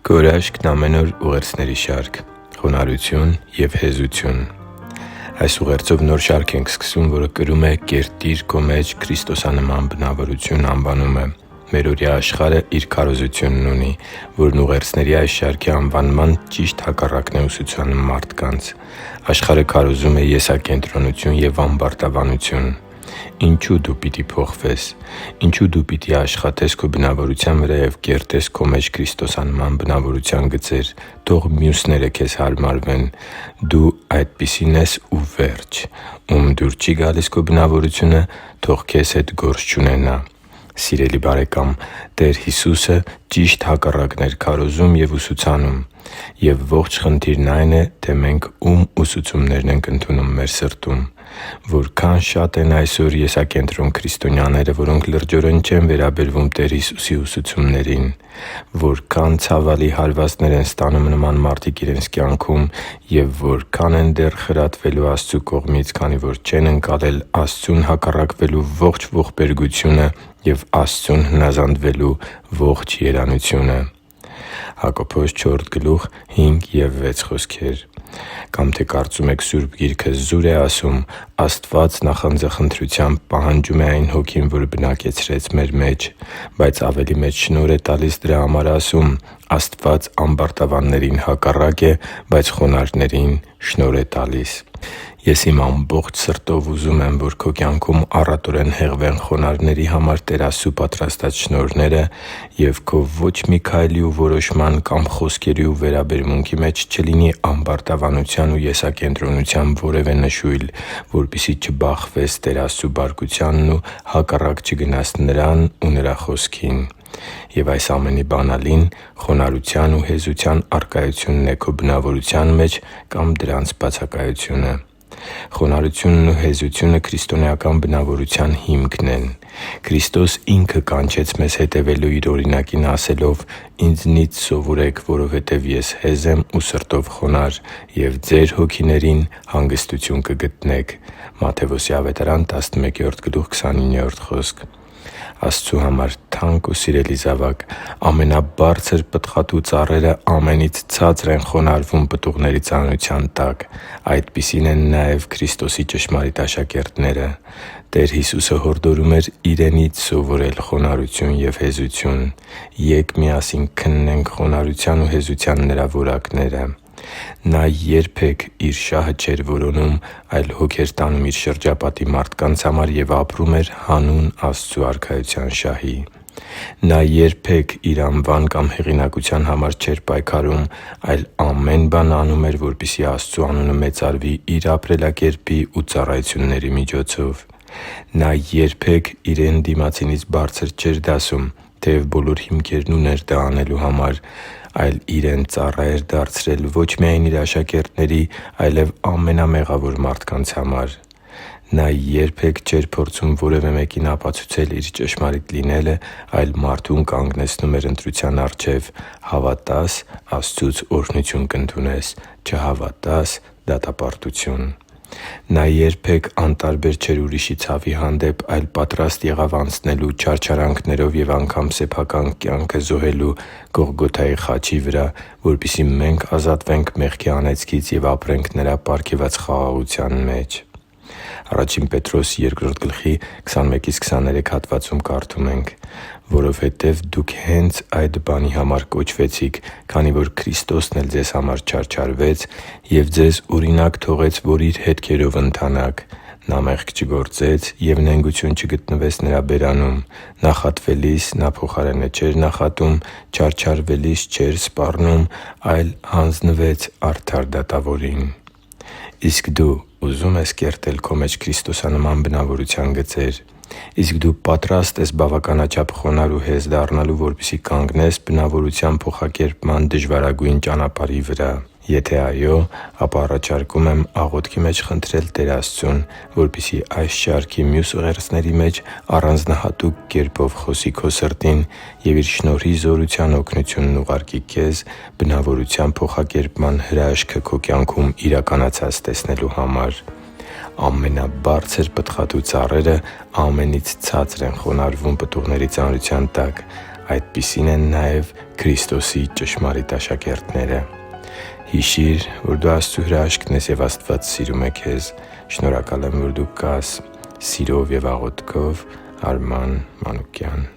Գորաշկն ամեն օր ուղերձների շարք։ Խոնարհություն և հեզություն։ Այս ուղերձով նոր շարք ենք սկսում, որը կրում է «Կերտիր քո մեջ քրիստոսանման բնավորություն» անվանումը։ Մերօրյա աշխարհը իր քարոզությունն ունի, որն ուղերձների այս շարքի անվանման ճիշտ հակառակն է ուսուցանում մարդկանց։ Աշխարհը քարոզում է եսակենտրոնություն և ամբարտավանություն։ Ինչո՞ւ դու պիտի փոխվես։ Ինչո՞ւ դու պիտի աշխատես քո բնավորության վրա և կերտես քո մեջ քրիստոսանման բնավորության գծեր։ Թող մյուսները քեզ հարմարվեն։ Դու այդպիսին ես ու վերջ։ Ում դուր չի գալիս քո բնավորությունը, թող քեզ հետ գործ չունենա։ Սիրելի՛ բարեկամ, Տեր Հիսուսը ճիշտ հակառակն էր քարոզում և ուսուցանում։ Եվ ողջ խնդիրն այն է, թե մենք ում ուսուցումներն ենք ընդունում մեր սրտում։ Որքա՜ն շատ են այսօր եսակենտրոն քրիստոնյաները, որոնք լրջորեն չեն վերաբերվում Տեր Հիսուսի ուսուցումներին։ Որքա՜ն ցավալի հարվածներ են ստանում նման մարդիկ իրենց կյանքում և որքա՜ն են դեռ խրատվելու Աստծու կողմից, քանի որ չեն ընկալել Աստծուն հակառակվելու ողջ ողբերգությունը և Աստծուն հնազանդվելու ողջ երանությունը։ Հակոբոս 4:5-6 Կամ թե կարծում եք Սուրբ Գիրքը զուր է ասում. «Աստված նախանձախնդրությամբ պահանջում է այն Հոգին, որ բնակեցրեց մեր մեջ»։ Բայց ավելի մեծ շնորհ է տալիս դրա համար ասում. «Աստված ամբարտավաններին հակառակ է, բայց խոնարհներին շնորհ է տալիս»։ Ես իմ ամբողջ սրտով ուզում եմ, որ քո կյանքում առատորեն հեղվեն խոնարհների համար Տեր Աստծու պատրաստած շնորհները, և քո ոչ մի քայլի ու որոշման կամ խոսքերի ու վերաբերմունքի մեջ չլինի ամբարտավանության ու եսակենտրոնության որևէ նշույլ, որպեսզի չբախվես Տեր Աստծու բարկությանն ու հակառակ չգնաս Նրան ու Նրա Խոսքին։ Եվ այս ամենի բանալին խոնարհության ու հեզության առկայությունն է քո բնավորության մեջ կամ դրանց բացակայությունը։ Խոնարհությունն ու հեզությունը քրիստոնեական բնավորության հիմքն են։ Քրիստոս Ինքը կանչեց մեզ հետևելու Իր օրինակին ասելով. «Ինձնից սովորեք, որովհետև Ես հեզ եմ ու սրտով խոնարհ, և ձեր հոգիներին հանգստություն կգտնեք» (Մատթեոս 11:29)։ Աստծու համար թանկ ու սիրելի՛ զավակ, ամենաբարձր պտղատու ծառերը ամենից ցածր են խոնարհվում պտուղների ծանրության տակ։ Այդպիսին են նաև Քրիստոսի ճշմարիտ աշակերտները։ Տեր Հիսուսը հորդորում էր Իրենից սովորել խոնարհություն և հեզություն։ Ե՛կ միասին քննենք խոնարհության ու հեզության Նրա որակները։ Նա երբե՛ք Իր շահը չէր որոնում, այլ հոգ էր տանում Իր շրջապատի մարդկանց համար և ապրում էր հանուն Աստծու Արքայության շահի։ Նա երբե՛ք Իր անվան կամ հեղինակության համար չէր պայքարում, այլ ամեն բան անում էր, որպեսզի Աստծու անունը մեծարվի Իր ապրելակերպի ու ծառայությունների միջոցով։ Նա երբե՛ք Իրեն դիմացինից բարձր չէր դասում, թեև բոլոր հիմքերն ուներ դա անելու համար, այլ Իրեն ծառա էր դարձրել ոչ միայն Իր աշակերտների, այլև ամենամեղավոր մարդկանց համար։ Նա երբե՛ք չէր փորձում որևէ մեկին ապացուցել Իր ճշմարիտ լինելը, այլ մարդուն կանգնեցնում էր ընտրության առաջ՝ հավատա՛ս՝ Աստծուց օրհնություն կընդունես, չհավատա՛ս՝ դատապարտություն։ Նա երբե՛ք անտարբեր չէր ուրիշի ցավի հանդեպ, այլ պատրաստ եղավ անցնելու չարչարանքներով և անգամ սեփական կյանքը զոհելու Գողգոթայի խաչի վրա, որպեսզի մենք ազատվենք մեղքի անեծքից և ապրենք Նրա պարգևած խաղաղության մեջ։ Ա Պետրոս 2:21-23 հատվածում կարդում ենք. «Որովհետև դուք հենց այդ բանի համար կոչվեցիք, քանի որ Քրիստոսն էլ ձեզ համար չարչարվեց և ձեզ օրինակ թողեց, որ Իր հետքերով ընթանաք։ Նա մեղք չգործեց և նենգություն չգտնվեց Նրա բերանում. նախատվելիս Նա փոխարենը չէր նախատում, չարչարվելիս չէր սպառնում, այլ հանձնվեց արդար դատավորին»։ Իսկ դու ուզո՞ւմ ես կերտել քո մեջ քրիստոսանման բնավորության գծեր։ Իսկ դու պատրա՞ստ ես բավականաչափ խոնարհ ու հեզ դառնալու, որպեսզի կանգնես բնավորության փոխակերպման դժվարագույն ճանապարհի վրա։ Եթե այո, ապա առաջարկում եմ աղոթքի մեջ խնդրել Տեր Աստծուն, որպեսզի այս շարքի մյուս ուղերձների մեջ առանձնահատուկ կերպով խոսի քո սրտին և Իր շնորհի զորության օգնությունն ուղարկի քեզ բնավորության փոխակերպման հրաշքը քո կյանքում իրականացած տեսնելու համար։ Ամենաբարձր պտղատու ծառերը ամենից ցածր են խոնարհվում պտուղների ծանրության տակ։ Այդպիսին են նաև Քրիստոսի ճշմարիտ աշակերտները։ Հիշի՛ր, որ դու Աստծո հրաշքն ես, և Աստված սիրում է քեզ։ Շնորհակալ եմ, որ դու կա՛ս։ Սիրով և աղոթքով, Արման Մանուկյան։